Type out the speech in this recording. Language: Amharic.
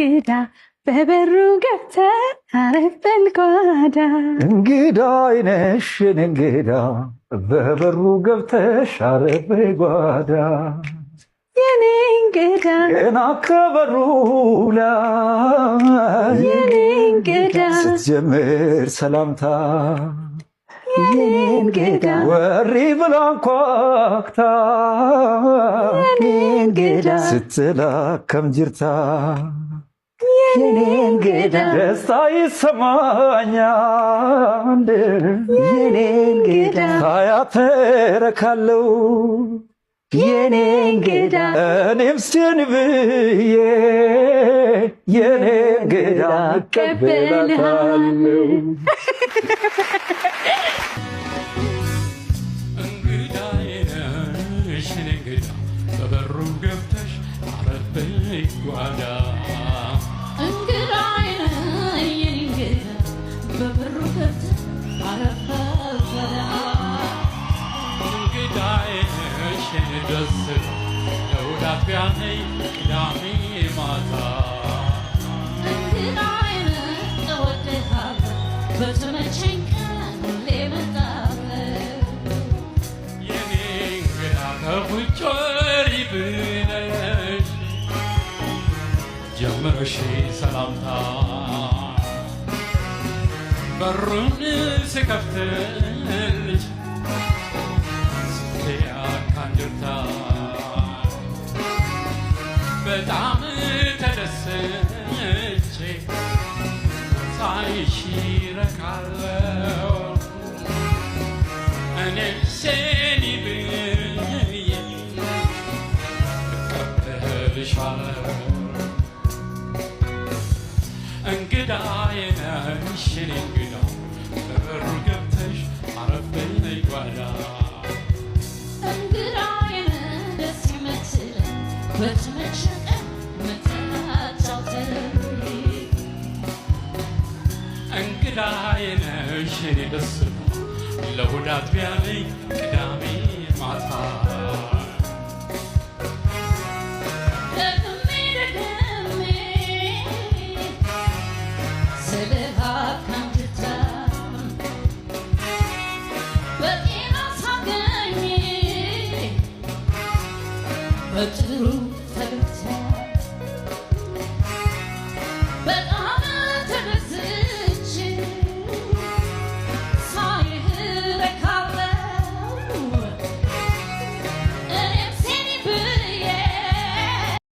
እንግዳ በበሩ ገብተህ አረፍ በል ጓዳ እንግዳ አይነሽ እንግዳ በበሩ ገብተሽ አረፍ በል ጓዳ የኔ እንግዳ ገና ከበሩ ላይ የኔ እንግዳ ስትጀምር ሰላምታ የኔ እንግዳ ወሪ ብላ አንኳኩታ የኔ እንግዳ ስትላከም ጅርታ የኔ እንግዳ ደስታ ይሰማኛል የኔ እንግዳ ሳያት እረካለሁ የኔ እንግዳ እኔም ስን ብዬ የኔ እንግዳ እቀበላታለሁ። እንግዳዬ ነሽ የኔ እንግዳ በበሩ ገብተሽ አረፍ በይ ጓዳ እንግዳዬ ነሽ የኔ እንግዳ በበሩ ገብተሽ አረፍ በይ ጓዳ እንግዳዬ ነሽ የኔ ደስታ እሑድ አጥቢያ ነይ ቅዳሜ ማታ እንግዳዬ ነሽ እወድሃለሁ በተመቸኝ ቀን ሁሌ እመጣለሁ የኔ እንግዳ ከውጭ ወሬ ብለሽ ጀመርሽ ሰላምታ በሩን ስከፍትልሽ ስትያካንድርታ በጣም ተደስቼ ሳይሽ ረካለሁ እኔ ሴኒ ብዬ እቀበልሻለሁ እንግዳዬ ነሽ የኔ እንግዳ በበሩ ገብተሽ አረፍ በይ ጓዳ እንግዳዬ ነሽ ደስ የምትለኝ በተመቸኝ ቀን መተህ አጫውተኝ እንግዳዬ ነሽ የኔ ደስታ ለእሑድ አጥቢያ ነይ ቅዳሜ ማታ